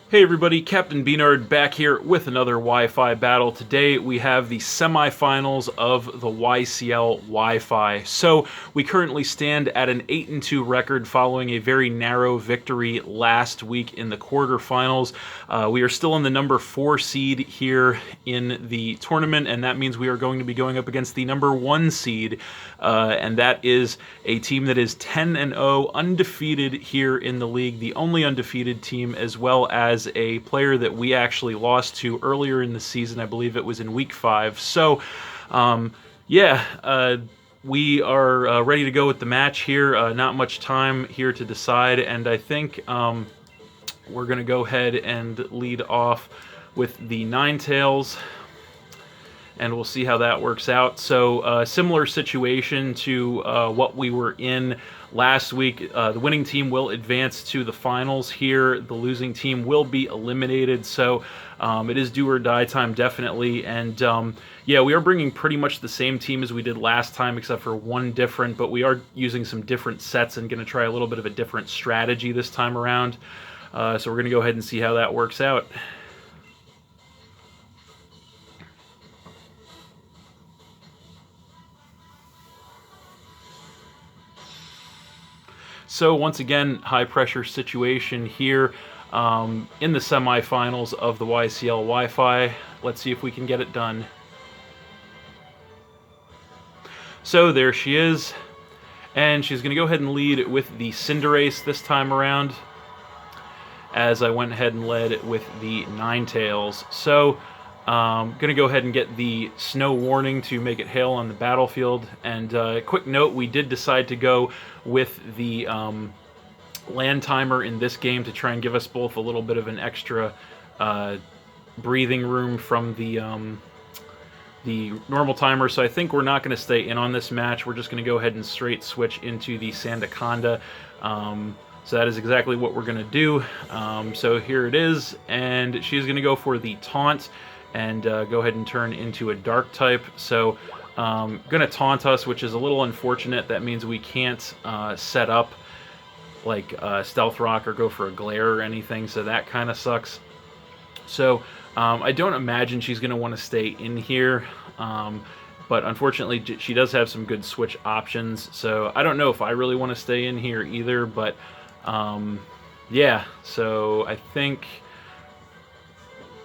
Hey everybody, Captain B-Nard back here with another Wi-Fi battle. Today we have the semifinals of the YCL Wi-Fi. So we currently stand at an 8-2 record following a very narrow victory last week in the quarterfinals. We are still in the number 4 seed here in the tournament, and that means we are going to be going up against the number 1 seed, and that is a team that is 10-0, undefeated here in the league, the only undefeated team, as well as a player that we actually lost to earlier in the season. I believe it was in week 5. So, we are ready to go with the match here. Not much time here to decide, and I think we're going to go ahead and lead off with the Ninetales, and we'll see how that works out. So, similar situation to what we were in last week. The winning team will advance to the finals here. The losing team will be eliminated. So, it is do or die time, definitely. And yeah, we are bringing pretty much the same team as we did last time, except for one different. But we are using some different sets and going to try a little bit of a different strategy this time around. So we're going to go ahead and see how that works out. So once again, high pressure situation here in the semifinals of the YCL Wi-Fi. Let's see if we can get it done. So there she is, and she's going to go ahead and lead with the Cinderace this time around, as I went ahead and led with the Ninetales. So going to go ahead and get the snow warning to make it hail on the battlefield. And quick note, we did decide to go with the land timer in this game to try and give us both a little bit of an extra breathing room from the normal timer. So I think we're not going to stay in on this match. We're just going to go ahead and straight switch into the Sandaconda. So that is exactly what we're going to do. So here it is, and she's going to go for the taunt and go ahead and turn into a dark type. So going to taunt us, which is a little unfortunate. That means we can't set up like Stealth Rock or go for a glare or anything, so that kind of sucks. So I don't imagine she's going to want to stay in here, but unfortunately she does have some good switch options, so I don't know if I really want to stay in here either, but yeah, so I think,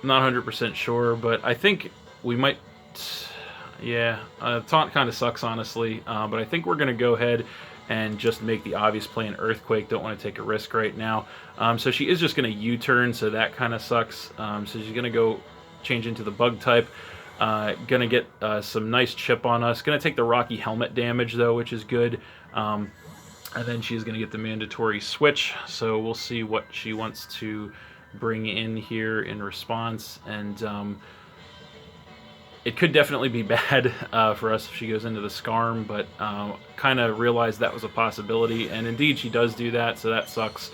I'm not 100% sure, but I think we might, yeah, taunt kind of sucks, honestly, but I think we're going to go ahead and just make the obvious play in Earthquake. Don't want to take a risk right now. So she is just going to U-turn, so that kind of sucks. So she's going to go change into the Bug type. Going to get some nice chip on us. Going to take the Rocky Helmet damage, though, which is good. And then she's going to get the mandatory switch. So we'll see what she wants to bring in here in response. And it could definitely be bad for us if she goes into the Scarm, but kind of realized that was a possibility, and indeed she does do that, so that sucks.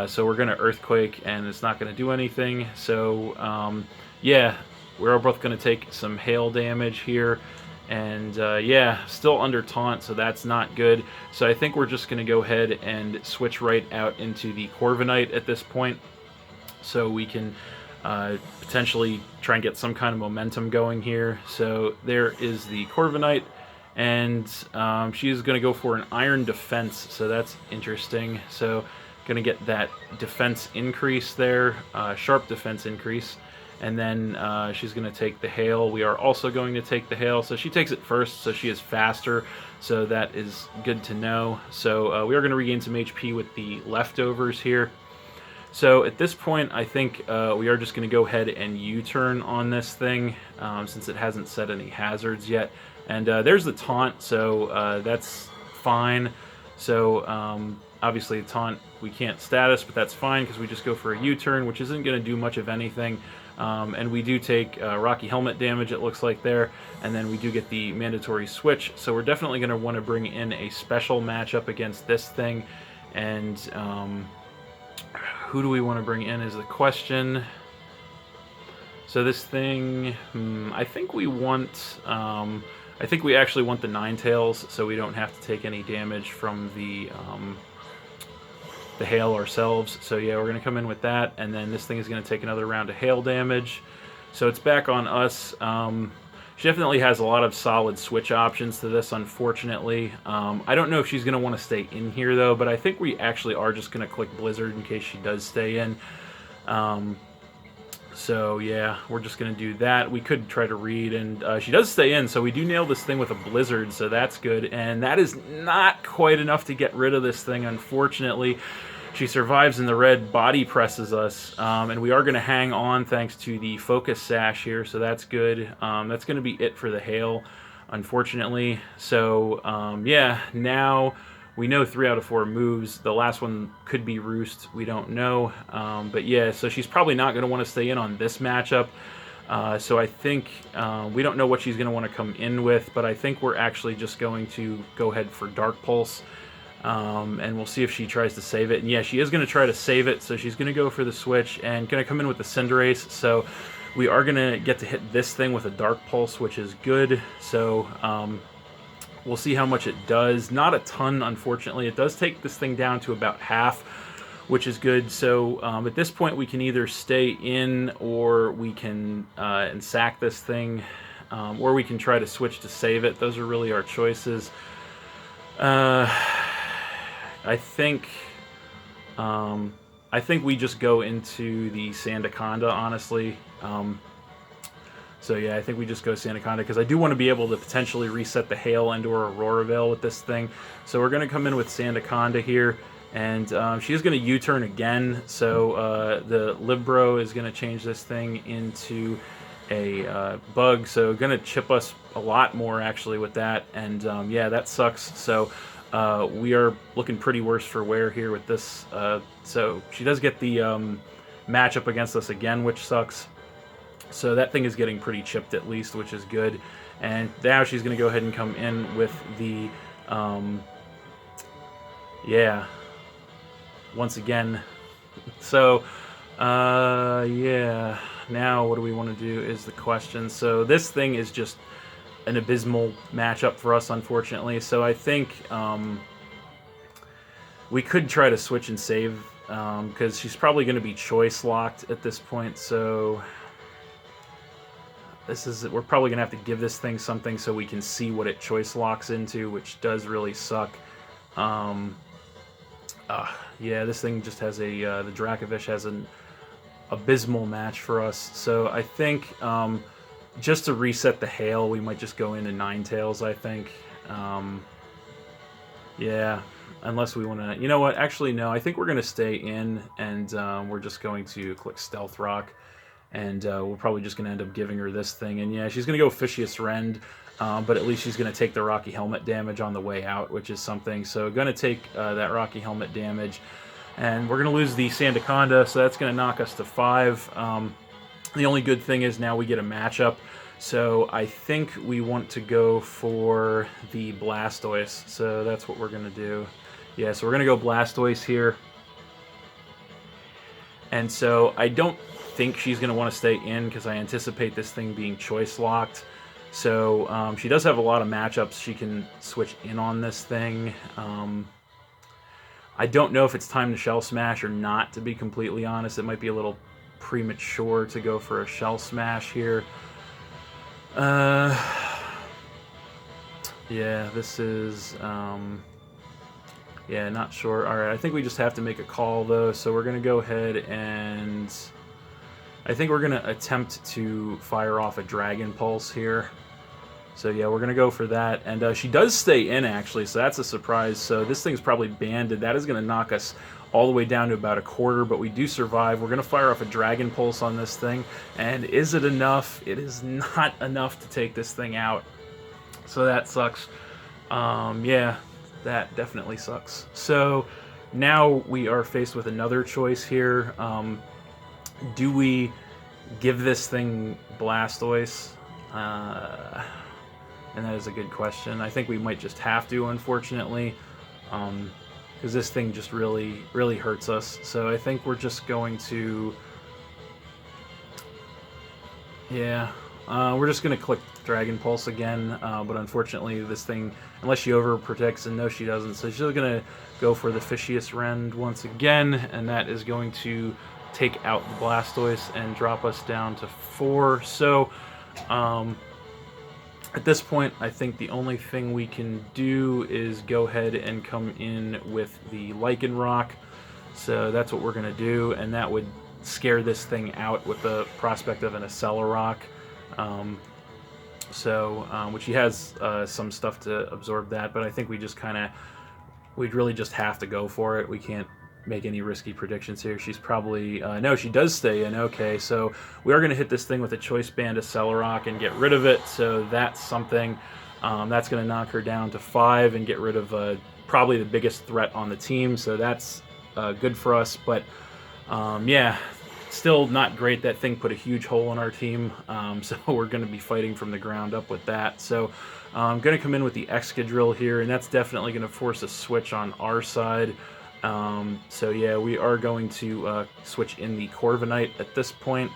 So we're going to Earthquake, and it's not going to do anything. So yeah, we're both going to take some hail damage here, and yeah, still under taunt, so that's not good. So I think we're just going to go ahead and switch right out into the Corviknight at this point, so we can potentially try and get some kind of momentum going here. So there is the Corviknight, and she's going to go for an Iron Defense, so that's interesting. So going to get that defense increase there, sharp defense increase, and then she's going to take the Hail. We are also going to take the Hail, so she takes it first, so she is faster, so that is good to know. So we are going to regain some HP with the leftovers here. So at this point, I think we are just going to go ahead and U-turn on this thing, since it hasn't set any hazards yet. And there's the taunt, so that's fine. So obviously the taunt we can't status, but that's fine because we just go for a U-turn, which isn't going to do much of anything. And we do take Rocky Helmet damage, it looks like there, and then we do get the mandatory switch. So we're definitely going to want to bring in a special matchup against this thing. And who do we want to bring in is the question. So this thing, I think we want, I think we actually want the Ninetales, so we don't have to take any damage from the the hail ourselves. So yeah, we're going to come in with that, and then this thing is going to take another round of hail damage. So it's back on us. She definitely has a lot of solid switch options to this, unfortunately. I don't know if she's going to want to stay in here, though, but I think we actually are just going to click Blizzard in case she does stay in. So yeah, we're just going to do that. We could try to read, and she does stay in, so we do nail this thing with a Blizzard, so that's good. And that is not quite enough to get rid of this thing, unfortunately. She survives, and the red body presses us, and we are going to hang on thanks to the focus sash here, so that's good. That's going to be it for the hail, unfortunately. So yeah, now we know 3 out of 4 moves. The last one could be Roost. We don't know. But yeah, so she's probably not going to want to stay in on this matchup. So I think we don't know what she's going to want to come in with, but I think we're actually just going to go ahead for Dark Pulse. And we'll see if she tries to save it. And yeah, she is going to try to save it, so she's going to go for the switch and going to come in with the Cinderace. So we are going to get to hit this thing with a Dark Pulse, which is good. So we'll see how much it does. Not a ton, unfortunately. It does take this thing down to about half, which is good. So at this point, we can either stay in, or we can and sack this thing, or we can try to switch to save it. Those are really our choices. I think we just go into the Sandaconda, honestly. So yeah, I think we just go Sandaconda, because I do want to be able to potentially reset the Hail and or Aurora Veil with this thing. So we're going to come in with Sandaconda here, and she is going to U-turn again. So the Libro is going to change this thing into a bug, so going to chip us a lot more actually with that, and yeah, that sucks. So we are looking pretty worse for wear here with this. So she does get the matchup against us again, which sucks. So that thing is getting pretty chipped at least, which is good. And now she's going to go ahead and come in with the, yeah, once again. So, yeah, now what do we want to do is the question. So this thing is just an abysmal matchup for us, unfortunately. So I think we could try to switch and save, because she's probably going to be choice locked at this point. So we're probably going to have to give this thing something so we can see what it choice locks into, which does really suck. Yeah, this thing just has the Dracovish has an abysmal match for us. So I think just to reset the Hail, we might just go into Ninetales, I think. Yeah, unless we want to... You know what? Actually, no. I think we're going to stay in, and we're just going to click Stealth Rock. And we're probably just going to end up giving her this thing. And yeah, she's going to go Fishious Rend, but at least she's going to take the Rocky Helmet damage on the way out, which is something. So going to take that Rocky Helmet damage. And we're going to lose the Sandaconda, so that's going to knock us to 5. The only good thing is now we get a matchup. So I think we want to go for the Blastoise. So that's what we're going to do. Yeah, so we're going to go Blastoise here. And so I don't think she's going to want to stay in, because I anticipate this thing being choice locked. So she does have a lot of matchups she can switch in on this thing. I don't know if it's time to Shell Smash or not, to be completely honest. It might be a little premature to go for a Shell Smash here. Yeah, this is... yeah, not sure. Alright, I think we just have to make a call, though. So we're going to go ahead and... I think we're going to attempt to fire off a Dragon Pulse here. So yeah, we're going to go for that. And she does stay in, actually, so that's a surprise. So this thing's probably banded. That is going to knock us all the way down to about a quarter, but we do survive. We're going to fire off a Dragon Pulse on this thing. And is it enough? It is not enough to take this thing out. So that sucks. Yeah, that definitely sucks. So now we are faced with another choice here. Do we give this thing Blastoise? And that is a good question. I think we might just have to, unfortunately, because this thing just really, really hurts us. So I think we're just going to... Yeah, we're just going to click Dragon Pulse again, but unfortunately this thing, unless she overprotects, and no she doesn't, so she's going to go for the Fishious Rend once again, and that is going to take out the Blastoise and drop us down to 4. So at this point, I think the only thing we can do is go ahead and come in with the Lycanroc. So that's what we're going to do, and that would scare this thing out with the prospect of an Accelerock. Which he has some stuff to absorb that, but I think we just we'd really just have to go for it. We can't make any risky predictions here. She's probably, no, she does stay in. Okay, so we are going to hit this thing with a Choice Band Accelerock and get rid of it, so that's something. That's going to knock her down to 5 and get rid of probably the biggest threat on the team, so that's good for us, but yeah, still not great. That thing put a huge hole in our team, so we're going to be fighting from the ground up with that. So I'm going to come in with the Excadrill here, and that's definitely going to force a switch on our side. So yeah, we are going to switch in the Corviknight at this point.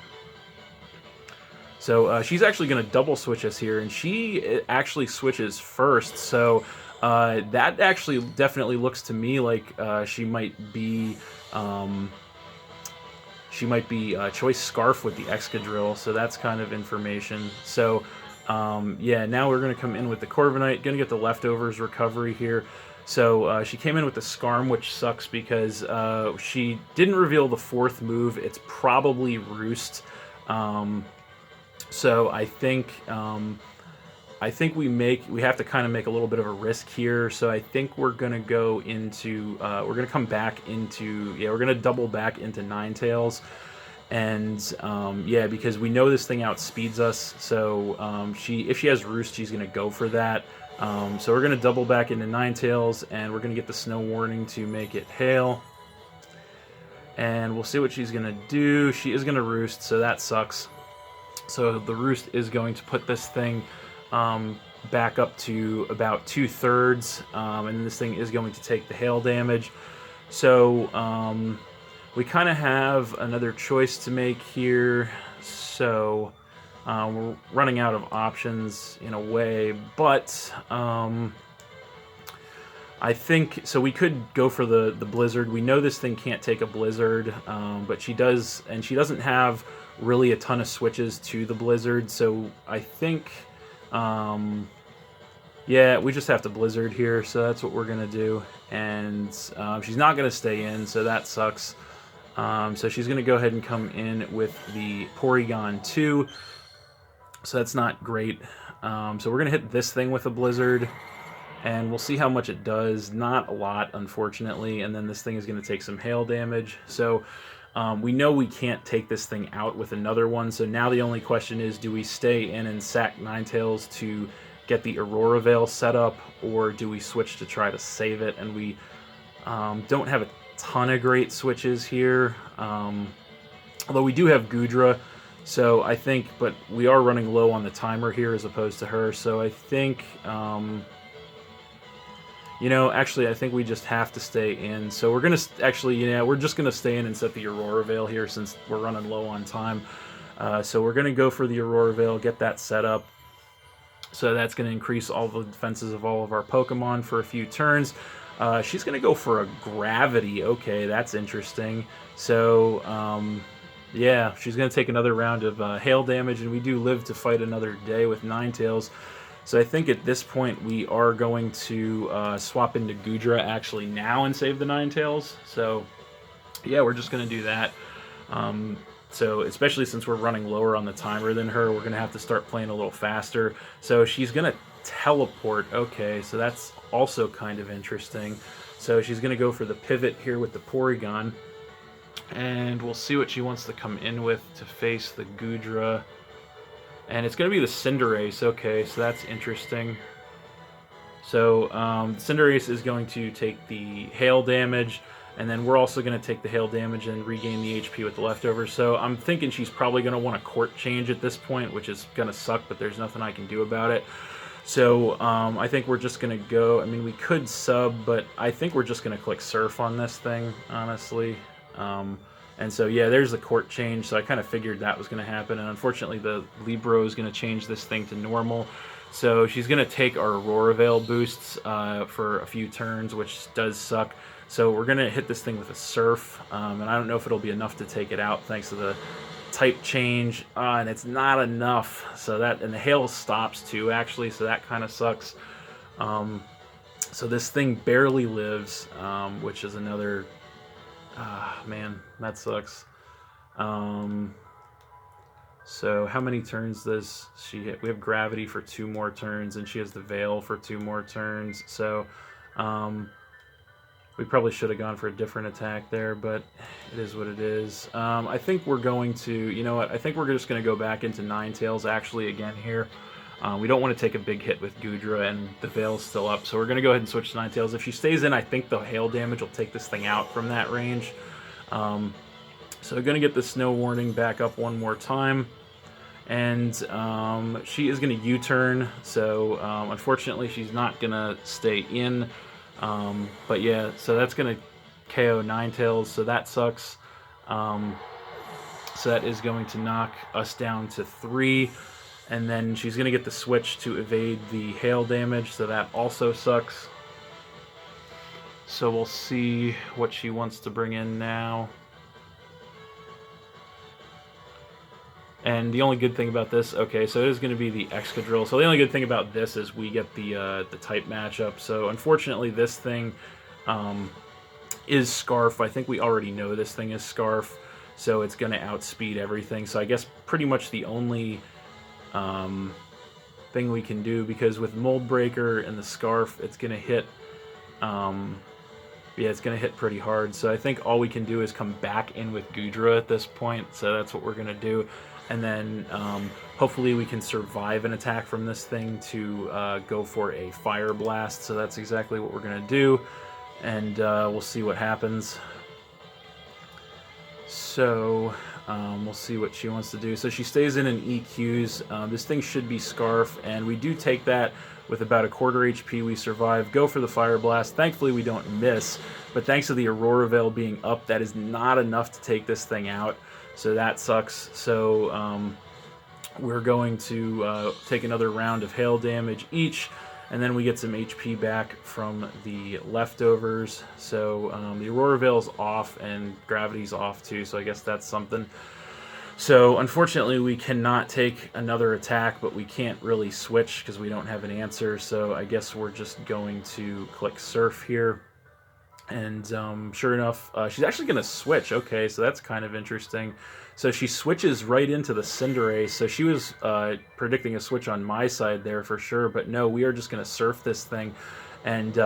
So she's actually going to double switch us here, and she actually switches first. So that actually definitely looks to me like she might be Choice Scarf with the Excadrill. So that's kind of information. So yeah, now we're going to come in with the Corviknight, going to get the Leftovers recovery here. So she came in with the Scarm, which sucks because she didn't reveal the 4th move. It's probably Roost. So I think we have to kind of make a little bit of a risk here. So I think we're gonna go into we're gonna come back into, yeah, we're gonna double back into Ninetales, and yeah, because we know this thing outspeeds us. So if she has Roost, she's gonna go for that. So we're gonna double back into Ninetales, and we're gonna get the Snow Warning to make it Hail. And we'll see what she's gonna do. She is gonna Roost, so that sucks. So the Roost is going to put this thing back up to about 2/3, and this thing is going to take the hail damage. So we kind of have another choice to make here. So we're running out of options in a way, but I think so. We could go for the Blizzard. We know this thing can't take a Blizzard, but she does, and she doesn't have really a ton of switches to the Blizzard. So I think, yeah, we just have to Blizzard here. So that's what we're gonna do, and she's not gonna stay in, so that sucks. So she's gonna go ahead and come in with the Porygon 2. So that's not great. So we're gonna hit this thing with a Blizzard, and we'll see how much it does. Not a lot, unfortunately, and then this thing is going to take some hail damage. So we know we can't take this thing out with another one, so now the only question is, do we stay in and sack Ninetales to get the Aurora Veil set up, or do we switch to try to save it? And we don't have a ton of great switches here, although we do have Goodra. So I think, but we are running low on the timer here as opposed to her, so I think... you know, actually, I think we just have to stay in. So we're going to, actually, yeah, we're just going to stay in and set the Aurora Veil here since we're running low on time. So we're going to go for the Aurora Veil, get that set up. So that's going to increase all the defenses of all of our Pokemon for a few turns. She's going to go for a Gravity. Okay, that's interesting. So, yeah, she's going to take another round of hail damage, and we do live to fight another day with Ninetales. So I think at this point we are going to swap into Goodra actually now and save the Ninetales. So yeah, we're just going to do that. So especially since we're running lower on the timer than her, we're going to have to start playing a little faster. So she's going to teleport. Okay, so that's also kind of interesting. So she's going to go for the pivot here with the Porygon. And we'll see what she wants to come in with to face the Goodra. And it's going to be the Cinderace. Okay, so that's interesting. So Cinderace is going to take the hail damage, and then we're also going to take the hail damage and regain the HP with the Leftovers. So I'm thinking she's probably going to want a Court Change at this point, which is going to suck, but there's nothing I can do about it. So I think we're just going to go... I mean, we could sub, but I think we're just going to click Surf on this thing, honestly. And so, yeah, there's the court change. So I kind of figured that was going to happen. And unfortunately, the Libro is going to change this thing to normal. So she's going to take our Aurora Veil boosts for a few turns, which does suck. So we're going to hit this thing with a Surf. And I don't know if it'll be enough to take it out thanks to the type change. And it's not enough. So that, and the Hail stops too, actually. So that kind of sucks. So this thing barely lives, which is another... man, that sucks. So how many turns does she hit? We have Gravity for 2 more turns, and she has the Veil for 2 more turns. So we probably should have gone for a different attack there, but it is what it is. I think we're going to, you know what? I think we're just going to go back into Ninetales actually again here. We don't want to take a big hit with Goodra, and the Veil's still up, so we're going to go ahead and switch to Ninetales. If she stays in, I think the Hail damage will take this thing out from that range. So we're going to get the Snow Warning back up one more time. And she is going to U-turn, so unfortunately she's not going to stay in. But yeah, so that's going to KO Ninetales, so that sucks. So that is going to knock us down to 3. And then she's going to get the switch to evade the Hail damage, so that also sucks. So we'll see what she wants to bring in now. And the only good thing about this, okay, so it is going to be the Excadrill. So the only good thing about this is we get the type matchup. So unfortunately this thing is Scarf. I think we already know this thing is Scarf, so it's going to outspeed everything. So I guess pretty much the only thing we can do, because with Mold Breaker and the Scarf, it's going to hit, yeah, it's going to hit pretty hard. So I think all we can do is come back in with Goodra at this point. So that's what we're going to do. And then hopefully we can survive an attack from this thing to go for a Fire Blast. So that's exactly what we're going to do. And we'll see what happens. So we'll see what she wants to do. So she stays in and EQs. This thing should be Scarf, and we do take that with about a quarter HP. We survive. Go for the Fire Blast. Thankfully, we don't miss. But thanks to the Aurora Veil being up, that is not enough to take this thing out. So that sucks. So we're going to take another round of Hail damage each, and then we get some HP back from the leftovers. So the Aurora Veil's off, and Gravity's off too, so I guess that's something. So unfortunately we cannot take another attack, but we can't really switch because we don't have an answer. So I guess we're just going to click Surf here. And sure enough, she's actually going to switch. Okay, so that's kind of interesting. So she switches right into the Cinderace. So she was predicting a switch on my side there for sure. But no, we are just going to Surf this thing. And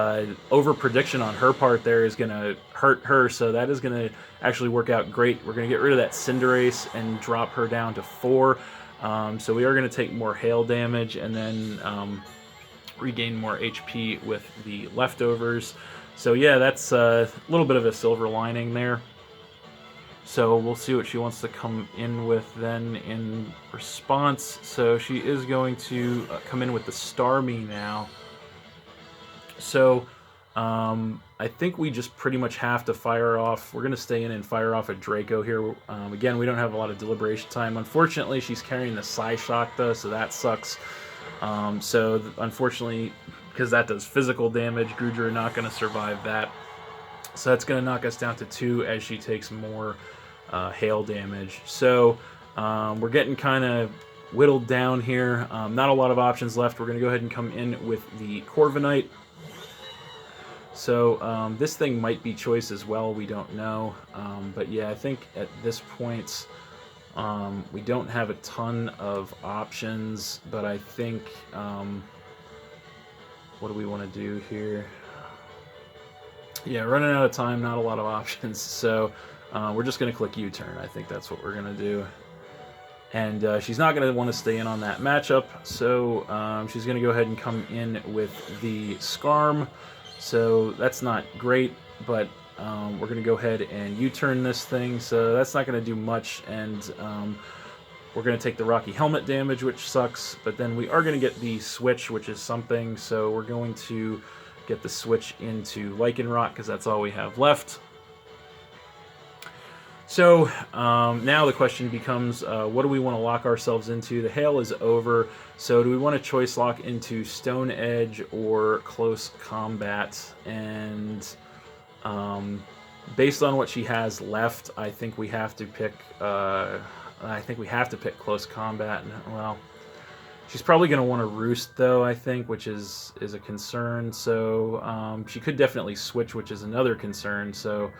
over-prediction on her part there is going to hurt her. So that is going to actually work out great. We're going to get rid of that Cinderace and drop her down to 4. So we are going to take more Hail damage and then regain more HP with the leftovers. So yeah, that's a little bit of a silver lining there. So we'll see what she wants to come in with then in response. So she is going to come in with the Starmie now. So I think we just pretty much have to fire off. We're going to stay in and fire off a Draco here. Again, we don't have a lot of deliberation time. Unfortunately, she's carrying the Psyshock though, so that sucks. So unfortunately, because that does physical damage, Goodra not going to survive that. So that's going to knock us down to 2 as she takes more Hail damage. So we're getting kind of whittled down here. Not a lot of options left. We're going to go ahead and come in with the Corviknight. So this thing might be choice as well. We don't know. But yeah, I think at this point we don't have a ton of options. But I think... what do we want to do here? Yeah, running out of time, not a lot of options. So we're just going to click U-turn. I think that's what we're going to do. And she's not going to want to stay in on that matchup. So she's going to go ahead and come in with the Scarm. So that's not great, but we're going to go ahead and U-turn this thing. So that's not going to do much. And we're going to take the Rocky Helmet damage, which sucks, but then we are going to get the switch, which is something, so we're going to get the switch into Lycanroc, because that's all we have left. So now the question becomes, what do we want to lock ourselves into? The hail is over, so do we want to choice lock into Stone Edge or Close Combat? And based on what she has left, I think we have to pick. Close Combat. Well, she's probably going to want to roost though, I think, which is a concern. So she could definitely switch, which is another concern. So.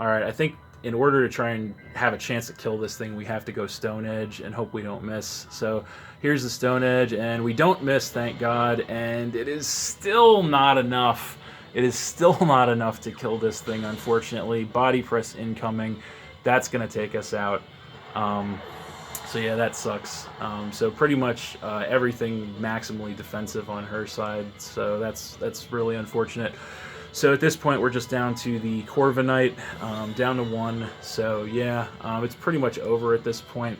All right, I think in order to try and have a chance to kill this thing, we have to go Stone Edge and hope we don't miss. So here's the Stone Edge, and we don't miss, thank God, and it is still not enough. It is still not enough to kill this thing, unfortunately. Body press incoming. That's going to take us out. So yeah, that sucks. So pretty much everything maximally defensive on her side, so that's really unfortunate. So at this point, we're just down to the Corviknight, down to 1. So yeah, it's pretty much over at this point.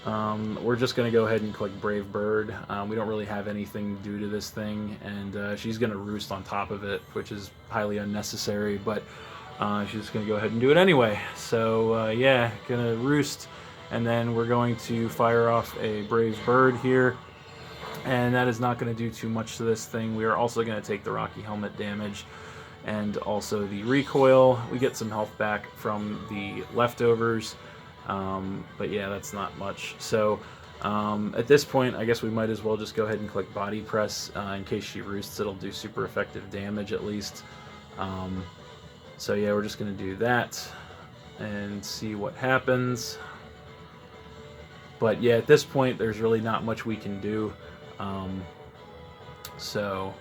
We're just going to go ahead and click Brave Bird. We don't really have anything to do to this thing, and she's going to roost on top of it, which is highly unnecessary, but she's just going to go ahead and do it anyway. So yeah, going to roost, and then we're going to fire off a Brave Bird here. And that is not going to do too much to this thing. We are also going to take the Rocky Helmet damage. And also the recoil. We get some health back from the leftovers, but yeah, that's not much. So at this point, I guess we might as well just go ahead and click Body Press. In case she roosts, it'll do super effective damage at least. So yeah, we're just going to do that and see what happens. But yeah, at this point, there's really not much we can do. So...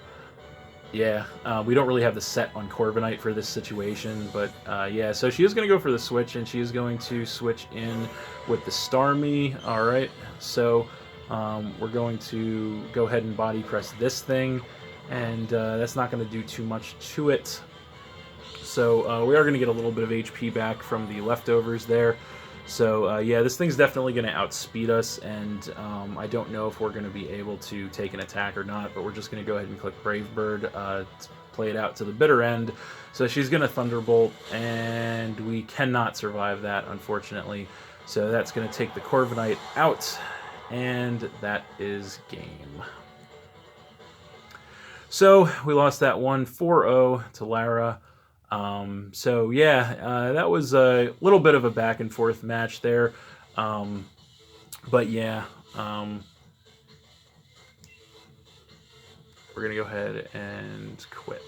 yeah, we don't really have the set on Corviknight for this situation, but yeah, so she is going to go for the switch, and she is going to switch in with the Starmie. All right, so we're going to go ahead and body press this thing, and that's not going to do too much to it. So we are going to get a little bit of HP back from the leftovers there. So yeah, this thing's definitely going to outspeed us, and I don't know if we're going to be able to take an attack or not, but we're just going to go ahead and click Brave Bird to play it out to the bitter end. So she's going to Thunderbolt, and we cannot survive that, unfortunately. So that's going to take the Corviknight out, and that is game. So we lost that one 4-0 to Lara. So yeah, that was a little bit of a back and forth match there. But yeah, we're going to go ahead and quit.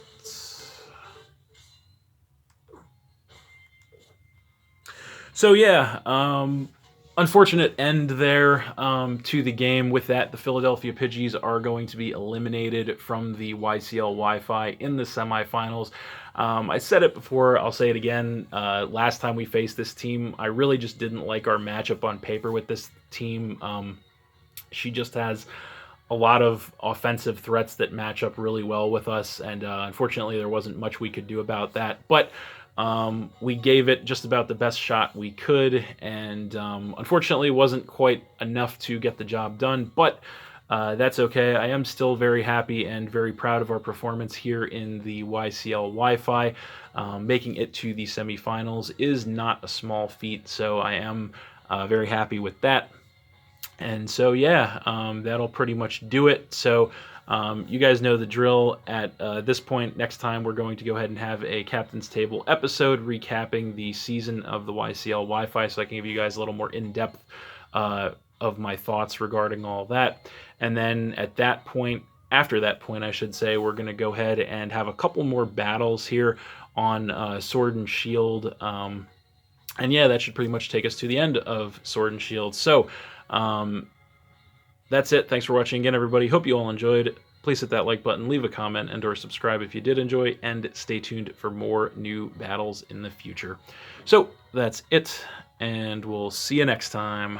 So yeah, unfortunate end there to the game. With that, the Philadelphia Pidgeys are going to be eliminated from the YCL Wi-Fi in the semifinals. I said it before, I'll say it again. Last time we faced this team, I really just didn't like our matchup on paper with this team. She just has a lot of offensive threats that match up really well with us, and unfortunately there wasn't much we could do about that. But we gave it just about the best shot we could, and unfortunately it wasn't quite enough to get the job done, but that's okay. I am still very happy and very proud of our performance here in the YCL Wi-Fi. Making it to the semifinals is not a small feat, so I am very happy with that. And so yeah, that'll pretty much do it. So you guys know the drill. At this point, next time we're going to go ahead and have a Captain's Table episode recapping the season of the YCL Wi-Fi, so I can give you guys a little more in-depth of my thoughts regarding all that. And then at that point, after that point, I should say, we're going to go ahead and have a couple more battles here on Sword and Shield. And yeah, that should pretty much take us to the end of Sword and Shield. So that's it. Thanks for watching again, everybody. Hope you all enjoyed. Please hit that like button, leave a comment, and or subscribe if you did enjoy, and stay tuned for more new battles in the future. So that's it, and we'll see you next time.